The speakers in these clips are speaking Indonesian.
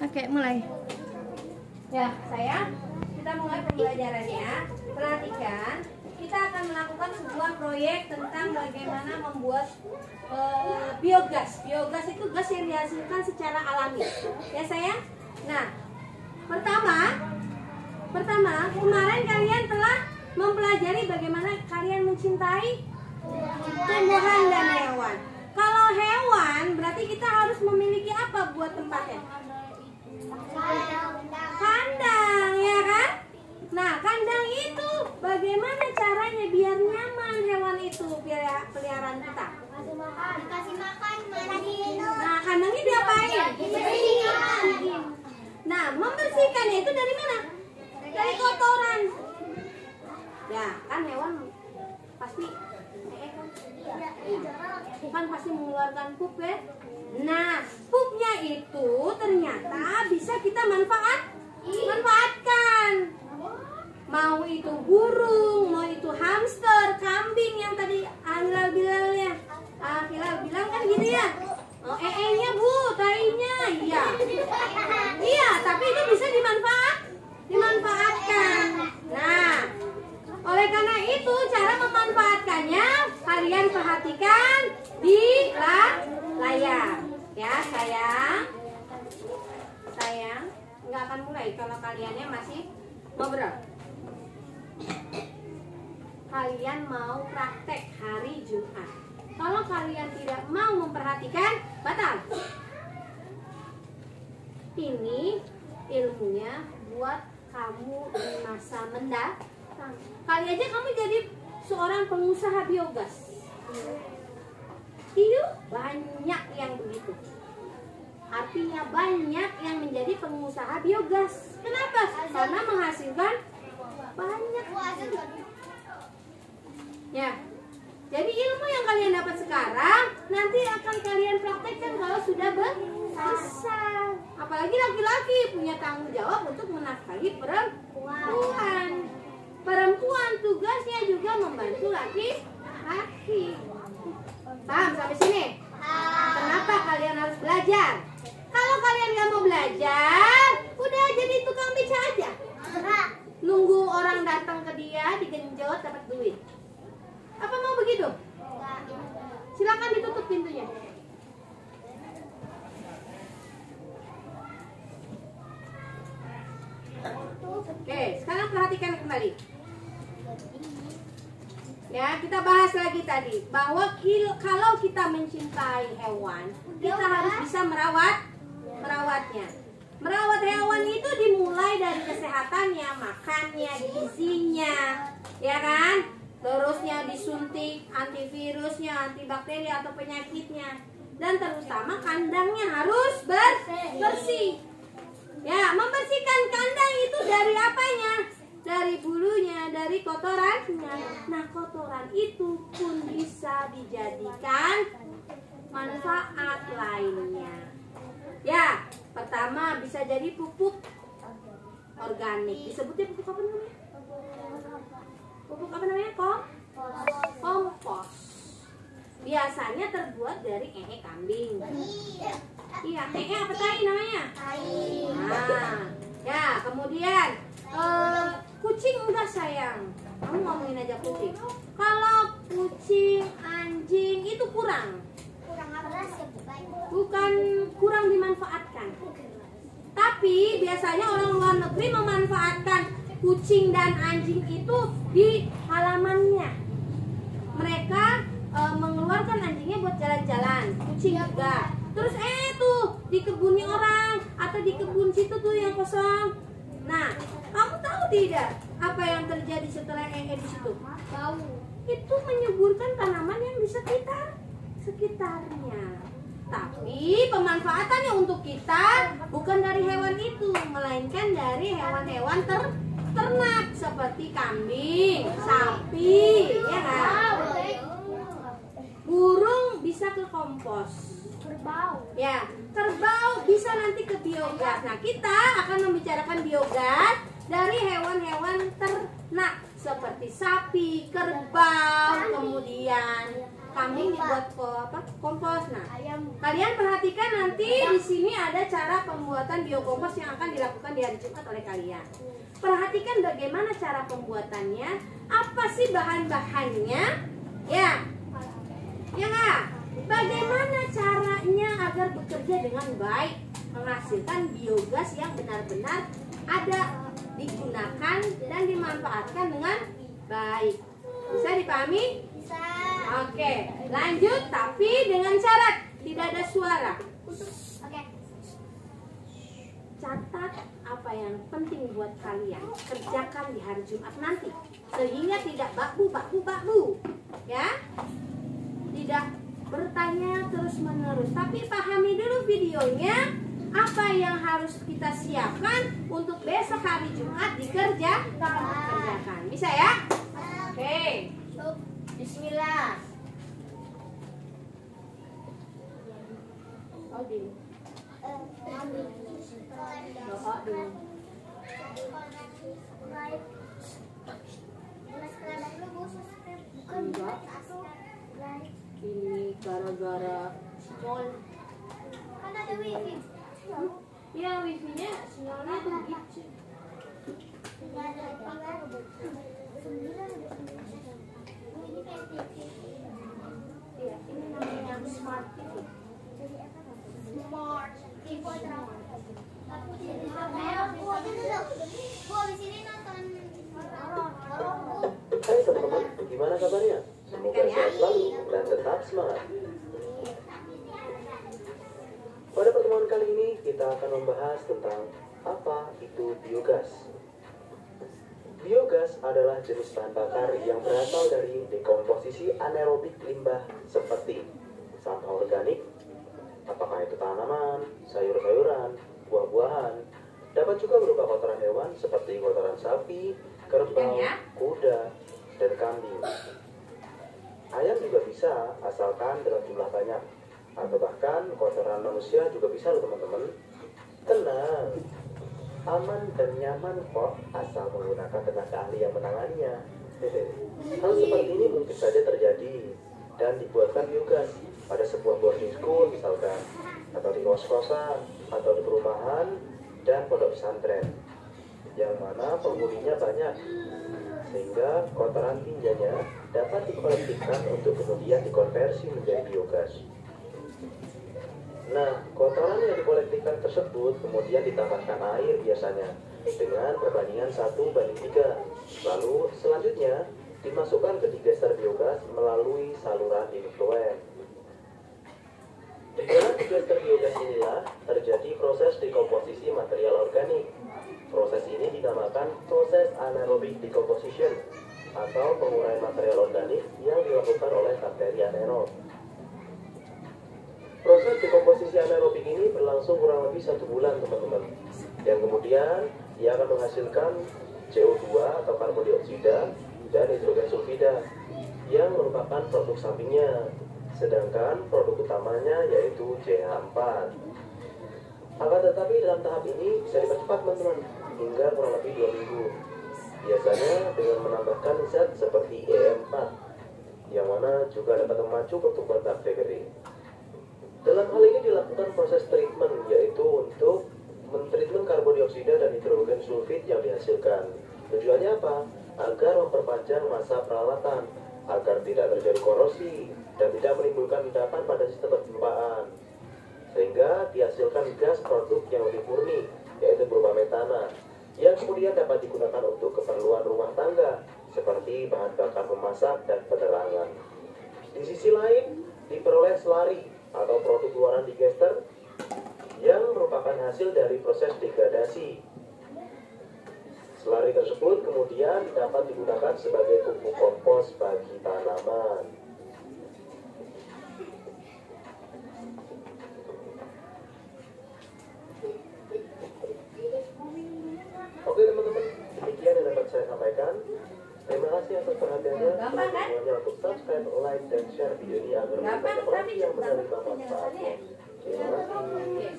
Oke, mulai. Ya, sayang, kita mulai pembelajarannya. Perhatikan, kita akan melakukan sebuah proyek tentang bagaimana membuat biogas. Biogas itu gas yang dihasilkan secara alami. Ya, sayang? Nah, pertama, kemarin kalian telah mempelajari bagaimana kalian mencintai tumbuhan dan hewan. Kalau hewan, berarti kita harus memiliki apa buat tempatnya? Kandang, ya kan? Nah, kandang itu bagaimana caranya biar nyaman hewan itu peliharaan kita? Dikasih makan, mandi. Nah, kandangnya diapain? Nah, membersihkannya itu dari mana? Dari kotoran. Ya, kan hewan pasti kan pasti mengeluarkan pup ya. Nah, pupnya itu ternyata bisa kita manfaatkan. Mau itu burung, mau itu hamster, kambing yang tadi Hilal bilang kan gitu ya. Oh, nya Bu, tainya, iya. Iya, tapi itu bisa dimanfaatkan. Nah, oleh karena itu cara memanfaatkannya kalian perhatikan di layar. Ya, sayang. Sayang, nggak akan mulai kalau kaliannya masih ngobrol. Kalian mau praktek hari Jumat. Kalau kalian tidak mau memperhatikan, batal. Ini ilmunya buat kamu di masa mendatang. Kali aja kamu jadi seorang pengusaha biogas. Itu banyak yang begitu. Artinya banyak yang menjadi pengusaha biogas. Kenapa? Karena menghasilkan banyak. Ya. Jadi ilmu yang kalian dapat sekarang nanti akan kalian praktekkan kalau sudah besar. Apalagi laki-laki punya tanggung jawab untuk menafkahi perempuan. Perempuan tugasnya juga membantu laki-laki. Paham sampai sini? Kenapa kalian harus belajar? Kalau kalian nggak mau belajar, udah jadi tukang beca aja. Nunggu orang datang ke dia, digenjot dapat duit. Apa mau begitu? Silakan ditutup pintunya. Oke, sekarang perhatikan kembali. Ya, kita bahas lagi tadi bahwa kalau kita mencintai hewan, kita harus bisa merawatnya. Merawat hewan itu dimulai dari kesehatannya, makannya, gizinya, ya kan? Terusnya disuntik antivirusnya, antibakteri atau penyakitnya, dan terutama kandangnya harus bersih. Ya, membersihkan kandang itu dari apanya? Dari bulunya, dari kotorannya. Nah, kotoran itu pun bisa dijadikan manfaat lainnya. Ya, pertama bisa jadi pupuk organik. Disebutnya pupuk apa namanya? Pupuk apa namanya? Kompos. Biasanya terbuat dari kambing. Iya, apa tai namanya? Nah, ya, kemudian kucing udah sayang. Kamu ngomongin aja kucing. Kalau kucing, anjing itu kurang. Bukan kurang dimanfaatkan. Tapi biasanya orang luar negeri memanfaatkan kucing dan anjing itu di halamannya. Mereka mengeluarkan anjingnya buat jalan-jalan, kucing juga. Terus tuh di kebunnya orang atau di kebun situ tuh yang kosong. Nah, kamu tahu tidak apa yang terjadi setelah di situ? Bau. Itu menyuburkan tanaman yang di sekitarnya. Tapi pemanfaatannya untuk kita bukan dari hewan itu, melainkan dari hewan-hewan ternak seperti kambing, sapi, ya kan? Burung bisa ke kompos. Kerbau. Ya, kerbau bisa nanti ke biogas. Nah, kita akan membicarakan biogas dari hewan-hewan ternak seperti sapi, kerbau, kemudian kambing dibuat kompos. Nah, kalian perhatikan nanti di sini ada cara pembuatan biokompos yang akan dilakukan di hari Jumat oleh kalian. Perhatikan bagaimana cara pembuatannya, apa sih bahan-bahannya, ya nggak? Bagaimana caranya agar bekerja dengan baik, menghasilkan biogas yang benar-benar ada, digunakan dan dimanfaatkan dengan baik. Bisa dipahami? Bisa. Oke, lanjut, tapi dengan syarat tidak ada suara. Oke. Catat apa yang penting buat kalian kerjakan di hari Jumat nanti, sehingga tidak bakbu, ya. Tidak bertanya terus-menerus, tapi pahami dulu videonya, apa yang harus kita siapkan untuk besok hari Jumat dikerjakan. Bisa ya? Oke. Bismillah. Doa dulu. Enggak. Ini gara-gara mall. Kan ada wifi. Ya, wifi-nya sinyalnya begitu. Iya, ini namanya smart TV. Smart TV. Di sini nonton Hai teman-teman, gimana kabarnya? Semoga sehat selalu dan tetap semangat. Pada pertemuan kali ini kita akan membahas tentang apa itu biogas. Biogas adalah jenis bahan bakar yang berasal dari dekomposisi anaerobik limbah seperti sampah organik, apakah itu tanaman, sayur-sayuran, buah-buahan, dapat juga berupa kotoran hewan seperti kotoran sapi, kerbau, kuda, dan kambing. Ayam juga bisa, asalkan dalam jumlah banyak. Atau bahkan kotoran manusia juga bisa loh teman-teman. Tenang, aman dan nyaman kok, asal menggunakan tenaga ahli yang menanganinya. Hal seperti ini mungkin saja terjadi dan dibuatkan biogas pada sebuah boarding school misalkan, atau di kos-kosan, atau di perumahan dan pondok pesantren, yang mana penghuninya banyak, sehingga kotoran tinjanya dapat dikolektifkan untuk kemudian dikonversi menjadi biogas. Nah, kotoran yang dikolektifkan tersebut kemudian ditambahkan air biasanya dengan perbandingan 1:3. Lalu selanjutnya dimasukkan ke digester biogas melalui saluran infloem. Di dalam digester biogas inilah terjadi proses dekomposisi material organik. Proses ini dinamakan proses anaerobic decomposition atau penguraian material organik yang dilakukan oleh bakteri anaerob. Proses dekomposisi anaerobik ini berlangsung kurang lebih 1 bulan teman-teman, yang kemudian ia akan menghasilkan CO2 atau karbon dioksida dan hidrogen sulfida yang merupakan produk sampingnya, sedangkan produk utamanya yaitu CH4. Akan tetapi dalam tahap ini bisa dipercepat teman-teman hingga kurang lebih 2 minggu, biasanya dengan menambahkan zat seperti E4 yang mana juga dapat memacu pertumbuhan bakteri. Dalam hal ini dilakukan proses treatment, yaitu untuk mentreatment karbon dioksida dan hidrogen sulfid yang dihasilkan. Tujuannya apa? Agar memperpanjang masa peralatan, agar tidak terjadi korosi dan tidak menimbulkan endapan pada sistem perpimpaan, sehingga dihasilkan gas produk yang lebih murni, yaitu berupa metana, yang kemudian dapat digunakan untuk keperluan rumah tangga seperti bahan bakar memasak dan penerangan. Di sisi lain, diperoleh slari atau produk luaran digester yang merupakan hasil dari proses degradasi. Slari tersebut kemudian dapat digunakan sebagai pupuk kompos bagi tanaman. Oke teman-teman, demikian yang dapat saya sampaikan. Terima kasih atas perhatiannya. Semuanya untuk subscribe, like, dan share video ini agar banyak lagi yang menerima manfaatnya. Terima kasih.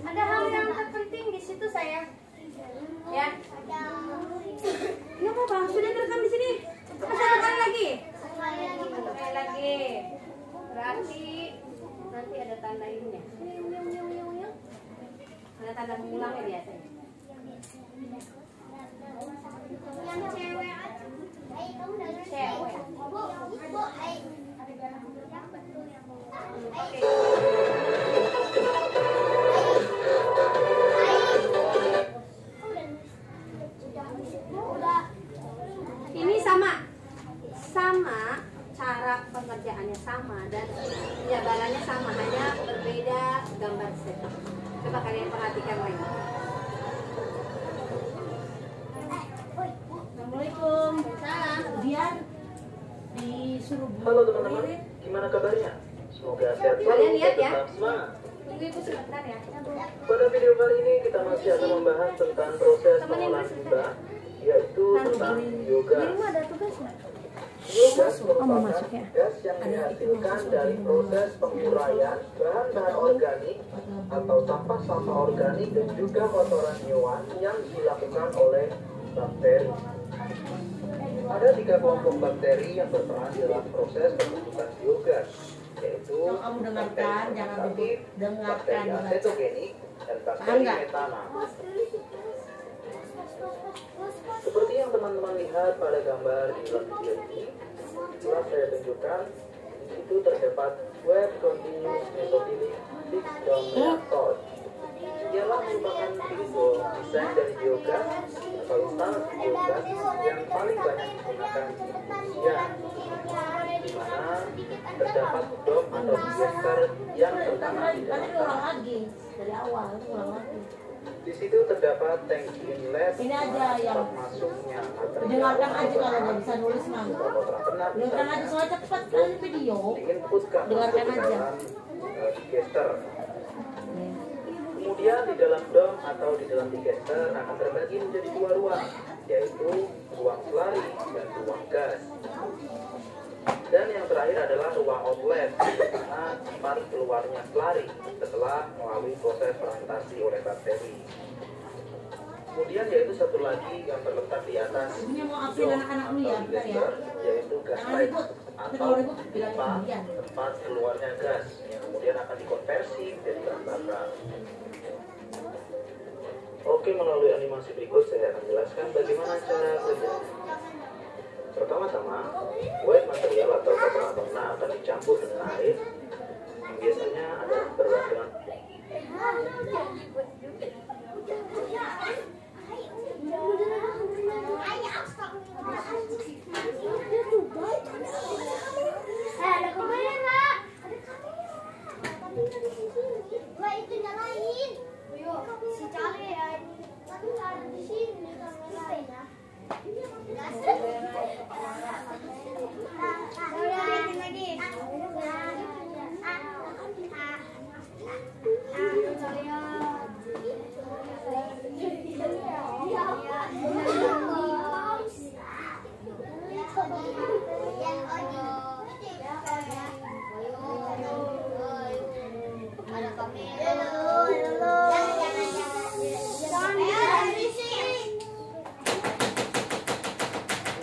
Ada hal yang terpenting di situ saya. Ya. Ya apa bang? Sudah direkam di sini. Apa satu kali lagi? lainnya. Ada tanda mengulangnya biasanya. Yang cewek aja. Kamu udah Cewek. Bu, Ini sama cara pengerjaannya sama dan penjabarannya sama, hanya berbeda gambar set. Coba kalian perhatikan lagi. Assalamualaikum. Salam. Biar disuruh Halo teman-teman, gimana kabarnya? Semoga sehat selalu Kalian lihat dan ya. tetap semangat. Tunggu ibu sebentar ya. Pada video kali ini kita masih akan membahas tentang proses pengolahan limbah, yaitu tentang biogas. Dirimu ada tugas nggak? Biogas mau merupakan masuk ya? gas yang dihasilkan dari proses penguraian bahan-bahan organik atau sampah-sampah organik dan juga kotoran hewan yang dilakukan oleh bakteri. Ada 3 kelompok bakteri yang berperan dalam proses pembentukan biogas, yaitu Kalau kamu dengarkan, bakteri jangan fermentatif, dengarkan, bakteri baca. acetogenik, dan Paham bakteri nggak? metana. Seperti yang teman-teman lihat pada gambar di dalam video ini, telah saya tunjukkan, di situ terdapat wet continuous mesophilic fixed dome reactor. Ialah merupakan simbol desain dari biogas atau instalasi biogas yang paling banyak digunakan di Indonesia, di mana terdapat dom atau digester yang tertanam di dalam Nanti ulang tanah. lagi dari awal, ulang lagi. Di situ terdapat tangki inlet Ini aja yang tempat masuknya material dengarkan aja kalau nggak bisa nulis mah. kotoran ternak Dengarkan aja soalnya cepat kali video. diinputkan Dengarkan masuk ke aja. dalam digester. Kemudian di dalam dom atau di dalam digester akan terbagi menjadi 2 ruang, yaitu ruang selari dan ruang gas. Dan yang terakhir adalah ruang outlet, di mana tempat keluarnya selari setelah melalui proses fermentasi oleh bakteri. Kemudian yaitu satu lagi yang terletak di atas Ini mau update anak-anak lu ya, bentar ya. digester, yaitu gas Jangan pipe ribut. Tapi atau kalau ribut bilang pipa kemudian. tempat keluarnya gas yang kemudian akan dikonversi menjadi bahan bakar. Oke, melalui animasi berikut saya akan jelaskan bagaimana cara kerjanya. Pertama-tama, wet material atau kotoran ternak akan dicampur dengan air yang biasanya adalah berwarna ada kamera. Wah, itu nyalain. Si Cale ya. Tapi ada di sini kamera ya.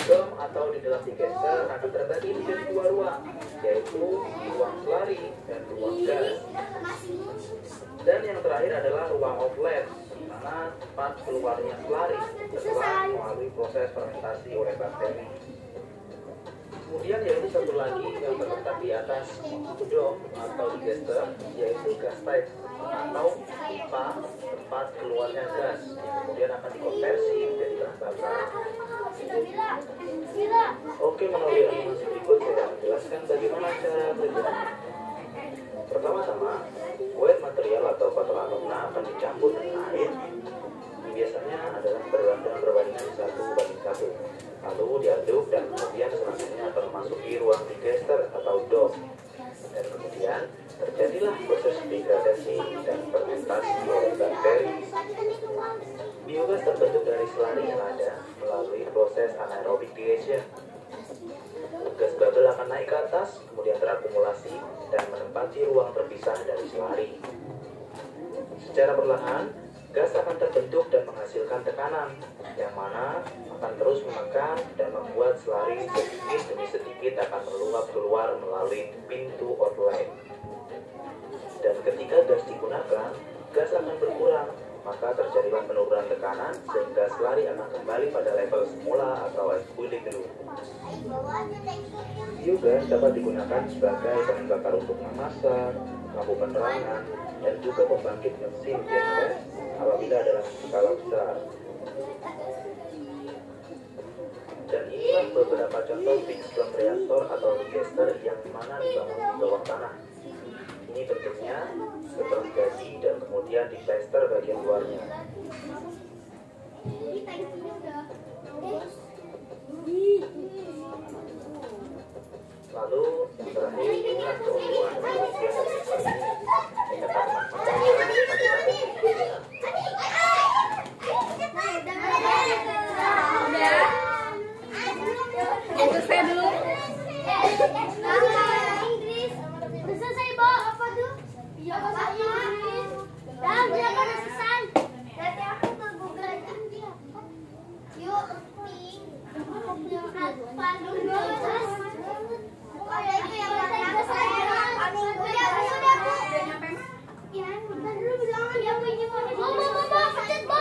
dom atau di dalam digester akan terbagi menjadi 2 ruang, yaitu ruang selari dan ruang gas. Dan yang terakhir adalah ruang outlet, di mana tempat keluarnya selari setelah melalui proses fermentasi oleh bakteri. Kemudian yaitu satu lagi yang terletak di atas dom atau digester, yaitu gas pipe atau pipa tempat keluarnya gas yang kemudian akan dikonversi menjadi bahan bakar. Oke, melalui animasi berikut saya akan menjelaskan bagaimana cara kerjanya. Pertama-tama, wet material atau kotoran ternak akan dicampur dengan air yang biasanya adalah berbandingan 1:1. Lalu diaduk dan kemudian selanjutnya akan memasuki ruang digester atau dom. Dan kemudian terjadilah proses degradasi dan fermentasi oleh bakteri. Biogas terbentuk dari selari yang ada melalui proses anaerobic digestion. Gas bubble akan naik ke atas, kemudian terakumulasi dan menempati ruang terpisah dari selari. Secara perlahan, gas akan terbentuk dan menghasilkan tekanan, yang mana akan terus menekan dan membuat selari sedikit demi sedikit akan meluap keluar melalui pintu outlet. Dan ketika gas digunakan, gas akan berkurang, maka terjadilah penurunan tekanan sehingga selari akan kembali pada level semula atau equilibrium. Biogas dapat digunakan sebagai bahan bakar untuk memasak, lampu penerangan, dan juga pembangkit mesin gas apabila dalam skala besar. Dan inilah beberapa contoh fixed flame reaktor atau digester yang mana dibangun di bawah tanah. Ini bentuknya seperti gaji dan kemudian diplaster bagian luarnya. Lalu yang terakhir inilah keunggulan manusia dari Untuk saya dulu. Inggris. Udah selesai, Bo. Apa tuh? Iya, bahasa Inggris. Dan dia kan udah selesai. Nanti aku ke Google aja. Yuk, ping. Pandu dulu. Oh, ya itu yang selesai. Udah, Bu. Ya, bentar dulu bilang dia punya Bo, pencet, Bo.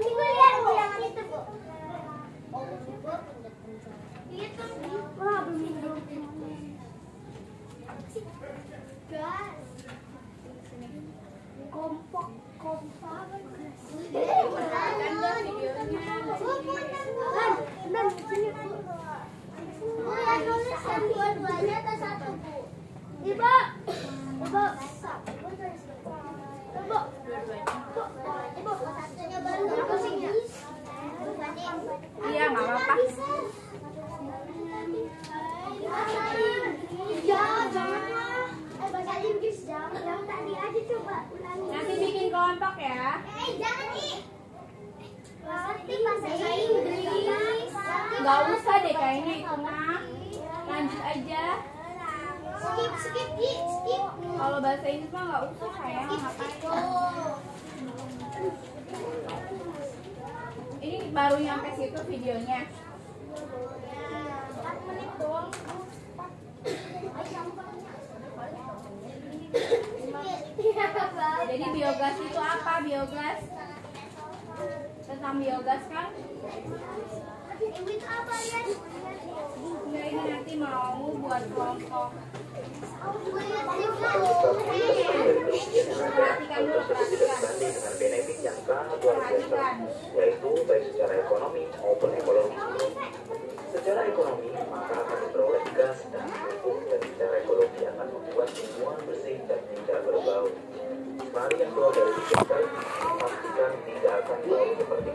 Kita lihat yang itu, Bu. Wah, belum gas kompak dua-duanya atau satu, Bu? Ibu satunya baru pusingnya. Iya, nggak apa-apa. Ya, jangan. Bahasa Inggris jangan. Yang tadi aja coba ulangi. Nanti bikin kelompok ya. Jangan nih. Nanti bahasa Inggris. Nggak usah deh kayaknya itu mah. Lanjut aja. Skip. Kalau bahasa Inggris mah nggak usah sayang. Ngapain? Ini baru nyampe situ videonya. 4 menit doang. Jadi biogas itu apa? Biogas tentang biogas kan? Ibu itu apa ya? Nah, Ya ini nanti mau buat kelompok. Perhatikan dulu, sebanding dengan benefit yang sangat luar biasa, yaitu baik secara ekonomi maupun ekologi. Secara ekonomi, maka akan diperoleh gas dan pupuk, dan secara ekologi akan membuat lingkungan bersih dan tidak berbau. Selari yang keluar dari digester pastikan tidak akan bau seperti